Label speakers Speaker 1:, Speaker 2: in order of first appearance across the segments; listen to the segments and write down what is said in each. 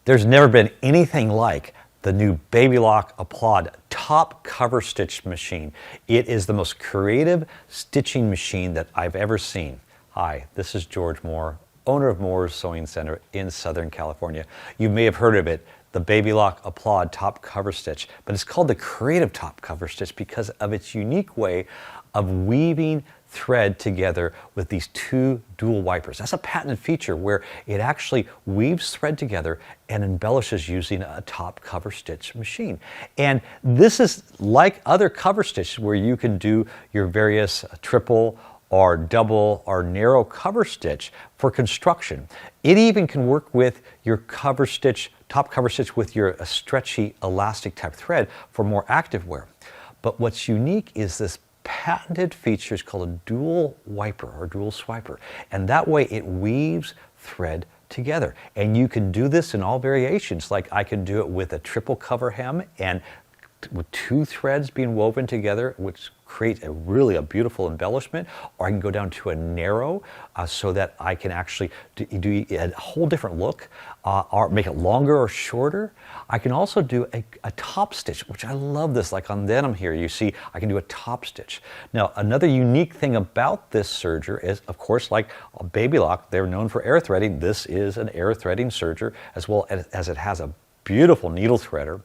Speaker 1: There's never been anything like the new Baby Lock Applaud top cover stitch machine. It is the most creative stitching machine that I've ever seen. Hi, this is George Moore, owner of Moore's Sewing Center in Southern California. You may have heard of it, the Baby Lock Applaud top cover stitch, but it's called the creative top cover stitch because of its unique way of weaving thread together with these two dual wipers. That's a patented feature where it actually weaves thread together and embellishes using a top cover stitch machine. And this is like other cover stitches where you can do your various triple or double or narrow cover stitch for construction. It even can work with your cover stitch, top cover stitch with your stretchy elastic type thread for more active wear. But what's unique is this patented feature is called a dual wiper or dual swiper, and that way it weaves thread together. And you can do this in all variations, like I can do it with a triple cover hem and with two threads being woven together, which creates a beautiful embellishment, or I can go down to a narrow so that I can actually do a whole different look, or make it longer or shorter. I can also do a top stitch, which I love this, like on denim here, you see I can do a top stitch. Now, another unique thing about this serger is, of course, like a Baby Lock, they're known for air threading. This is an air threading serger, as well as it has a beautiful needle threader.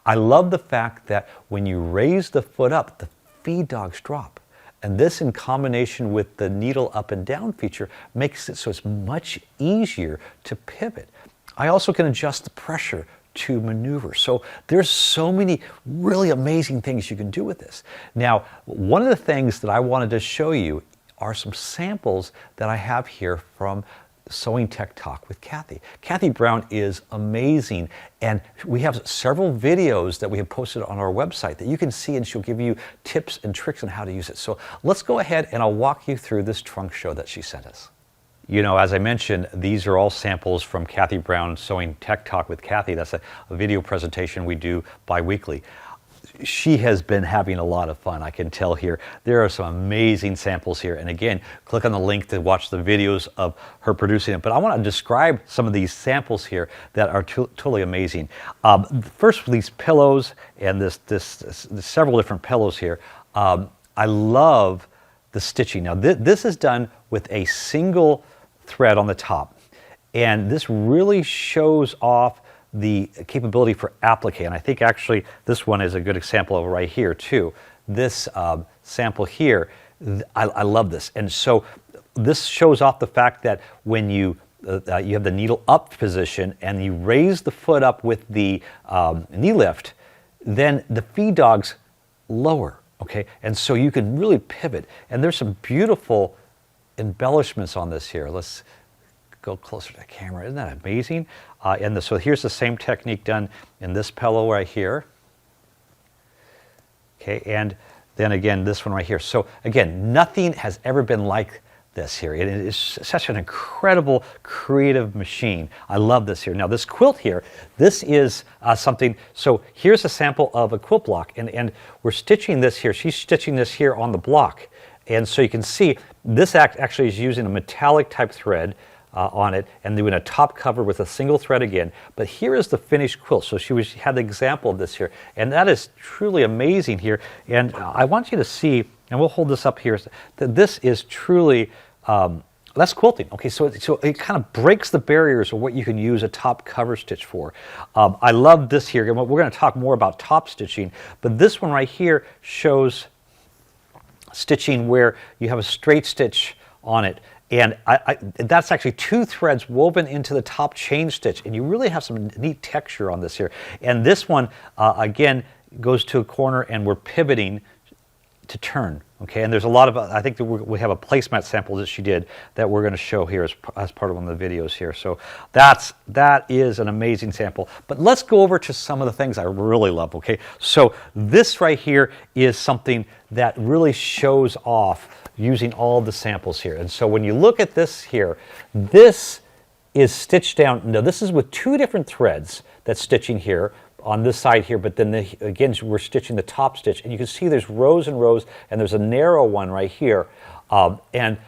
Speaker 1: I love the fact that when you raise the foot up, the feed dogs drop. And this, in combination with the needle up and down feature, makes it so it's much easier to pivot. I also can adjust the pressure to maneuver. So there's so many really amazing things you can do with this. Now, one of the things that I wanted to show you are some samples that I have here from Sewing Tech Talk with Kathy. Kathy Brown is amazing, and we have several videos that we have posted on our website that you can see, and she'll give you tips and tricks on how to use it. So let's go ahead and I'll walk you through this trunk show that she sent us. You know, as I mentioned, these are all samples from Kathy Brown Sewing Tech Talk with Kathy. That's a video presentation we do bi-weekly. She has been having a lot of fun, I can tell here. There are some amazing samples here. And again, click on the link to watch the videos of her producing it. But I want to describe some of these samples here that are totally amazing. First, these pillows and this several different pillows here. I love the stitching. Now, this is done with a single thread on the top. And this really shows off the capability for applique, and I think actually this one is a good example of it right here too. This sample here, I love this, and so this shows off the fact that when you have the needle up position and you raise the foot up with the knee lift, then the feed dogs lower, okay, and so you can really pivot. And there's some beautiful embellishments on this here. Let's go closer to the camera. Isn't that amazing? So here's the same technique done in this pillow right here. Okay, and then again, this one right here. So again, nothing has ever been like this here. It is such an incredible creative machine. I love this here. Now this quilt here, this is something, so here's a sample of a quilt block, and we're stitching this here. She's stitching this here on the block. And so you can see this actually is using a metallic type thread on it and doing a top cover with a single thread again. But here is the finished quilt. So she had the example of this here, and that is truly amazing here. And I want you to see, and we'll hold this up here, that this is truly that's quilting. Okay, so it kind of breaks the barriers of what you can use a top cover stitch for. I love this here. We're going to talk more about top stitching, but this one right here shows stitching where you have a straight stitch on it. And that's actually two threads woven into the top chain stitch. And you really have some neat texture on this here. And this one, again, goes to a corner and we're pivoting to turn. Okay, and there's a lot of, I think that we have a placemat sample that she did that we're going to show here as part of one of the videos here. So that is an amazing sample. But let's go over to some of the things I really love, okay? So this right here is something that really shows off using all the samples here. And so when you look at this here, this is stitched down. Now this is with two different threads that's stitching here on this side here, but then again we're stitching the top stitch, and you can see there's rows and rows, and there's a narrow one right here. And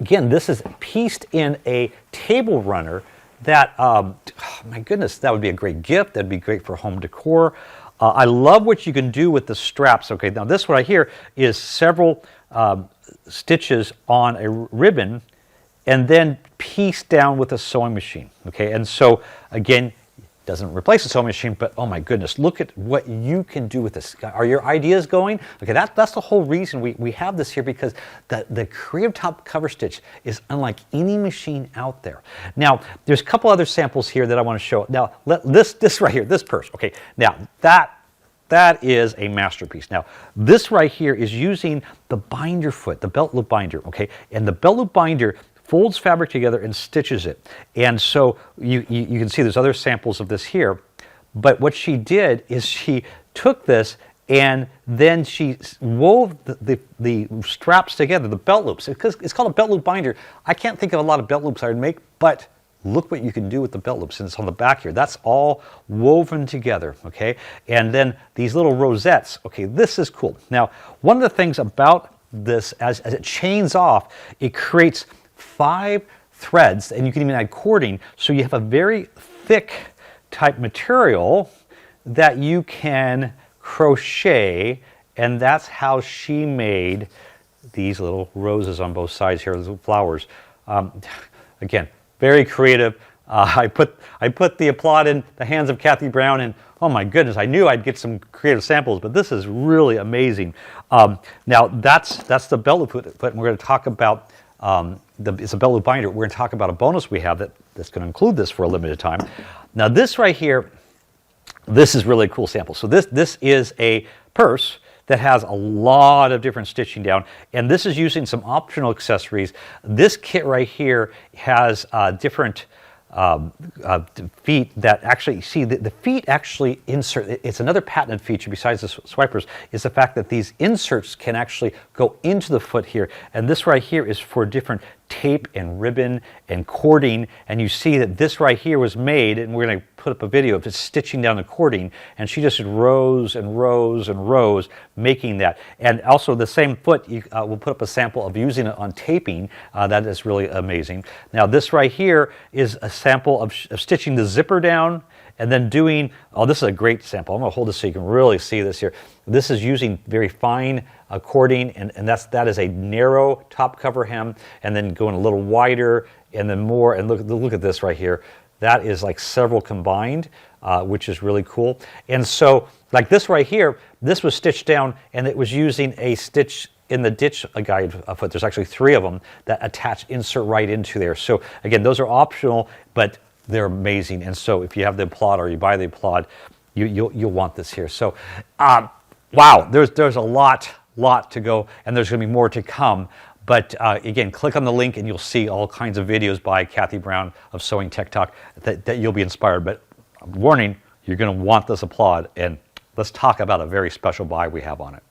Speaker 1: again, this is pieced in a table runner that, my goodness, that would be a great gift. That'd be great for home decor. I love what you can do with the straps. Okay, now this right here is several stitches on a ribbon and then pieced down with a sewing machine. Okay, and so again, doesn't replace the sewing machine, but oh my goodness, look at what you can do with this. Are your ideas going? Okay, that's the whole reason we have this here, because the Creative Top Cover Stitch is unlike any machine out there. Now, there's a couple other samples here that I want to show. Now, this right here, this purse. Okay, now that is a masterpiece. Now, this right here is using the binder foot, the belt loop binder, okay? And the belt loop binder folds fabric together and stitches it. And so you can see there's other samples of this here. But what she did is she took this and then she wove the straps together, the belt loops. It's called a belt loop binder. I can't think of a lot of belt loops I would make, but look what you can do with the belt loops, and it's on the back here. That's all woven together, okay? And then these little rosettes, okay, this is cool. Now, one of the things about this, as it chains off, it creates 5 threads, and you can even add cording, so you have a very thick type material that you can crochet, and that's how she made these little roses on both sides here, little flowers. Again, very creative. I put the Applaud in the hands of Kathy Brown, and oh my goodness, I knew I'd get some creative samples, but this is really amazing. Now that's the belt loop foot, and we're going to talk about it's a belt loop binder. We're going to talk about a bonus we have that's going to include this for a limited time. Now this right here, this is really a cool sample. So this is a purse that has a lot of different stitching down, and this is using some optional accessories. This kit right here has different feet that actually, see, the feet actually insert. It's another patented feature besides the swipers, is the fact that these inserts can actually go into the foot here, and this right here is for different tape and ribbon and cording, and you see that this right here was made, and we're going to put up a video of just stitching down the cording, and she just did rows and rows and rows making that. And also the same foot, we'll put up a sample of using it on taping. That is really amazing. Now this right here is a sample of stitching the zipper down and then doing, oh, this is a great sample. I'm going to hold this so you can really see this here. This is using very fine cording, and that is a narrow top cover hem, and then going a little wider, and then more, and look at this right here. That is like several combined, which is really cool. And so, like this right here, this was stitched down, and it was using a stitch in the ditch guide foot. There's actually 3 of them that insert right into there. So again, those are optional, but they're amazing. And so if you have the Applaud or you buy the Applaud, you'll want this here. So wow, there's a lot to go, and there's going to be more to come. But again, click on the link and you'll see all kinds of videos by Kathy Brown of Sewing Tech Talk that you'll be inspired. But warning, you're going to want this Applaud, and let's talk about a very special buy we have on it.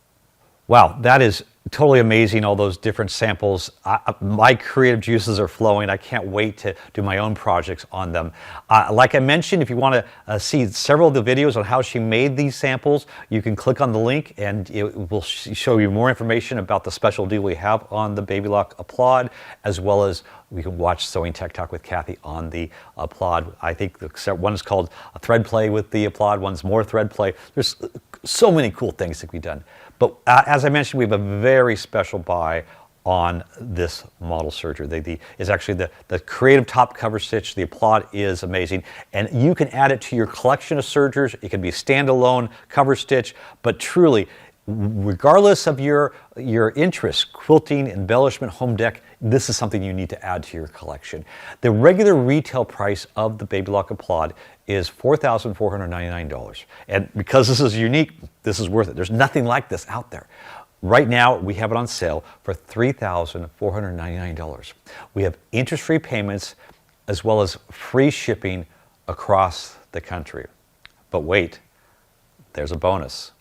Speaker 1: Wow, that is totally amazing, all those different samples. My creative juices are flowing. I can't wait to do my own projects on them. Like I mentioned, if you want to see several of the videos on how she made these samples, you can click on the link and it will show you more information about the special deal we have on the Baby Lock Applaud, as well as we can watch Sewing Tech Talk with Kathy on the Applaud. I think one is called a thread play with the Applaud, one's more thread play. There's so many cool things that can be done. But as I mentioned, we have a very special buy on this model serger. Is actually the Creative Top Cover Stitch. The Applaud is amazing, and you can add it to your collection of sergers. It can be standalone cover stitch, but truly, regardless of your interests, quilting, embellishment, home dec, this is something you need to add to your collection. The regular retail price of the Baby Lock Applaud is $4,499. And because this is unique, this is worth it. There's nothing like this out there. Right now, we have it on sale for $3,499. We have interest-free payments as well as free shipping across the country. But wait, there's a bonus.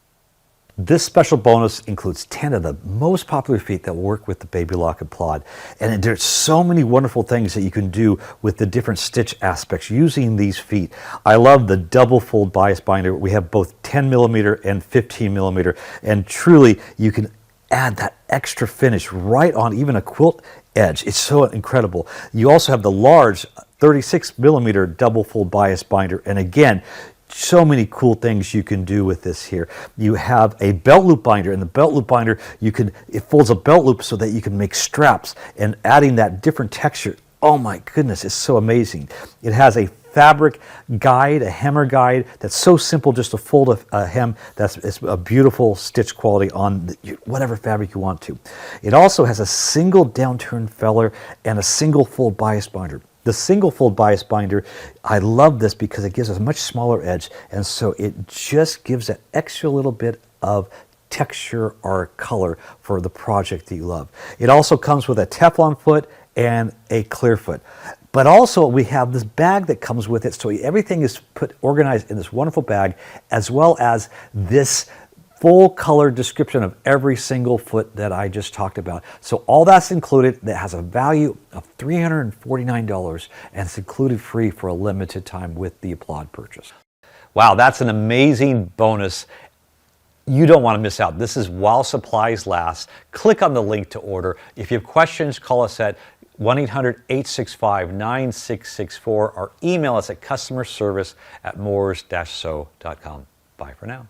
Speaker 1: This special bonus includes 10 of the most popular feet that work with the Baby Lock Applaud. And there's so many wonderful things that you can do with the different stitch aspects using these feet. I love the double fold bias binder. We have both 10 millimeter and 15 millimeter. And truly, you can add that extra finish right on even a quilt edge. It's so incredible. You also have the large 36 millimeter double fold bias binder. And again, so many cool things you can do with this here. You have a belt loop binder, and the belt loop binder, it folds a belt loop so that you can make straps, and adding that different texture. Oh my goodness, it's so amazing. It has a fabric guide, a hemmer guide that's so simple just to fold a hem. It's a beautiful stitch quality on whatever fabric you want to. It also has a single downturn feller and a single fold bias binder. The single fold bias binder, I love this because it gives us a much smaller edge, and so it just gives that extra little bit of texture or color for the project that you love. It also comes with a Teflon foot and a clear foot. But also we have this bag that comes with it, so everything is organized in this wonderful bag, as well as this full color description of every single foot that I just talked about. So all that's included. That has a value of $349, and it's included free for a limited time with the Applaud purchase. Wow, that's an amazing bonus. You don't want to miss out. This is while supplies last. Click on the link to order. If you have questions, call us at 1-800-865-9664 or email us at customerservice@moores-sew.com. Bye for now.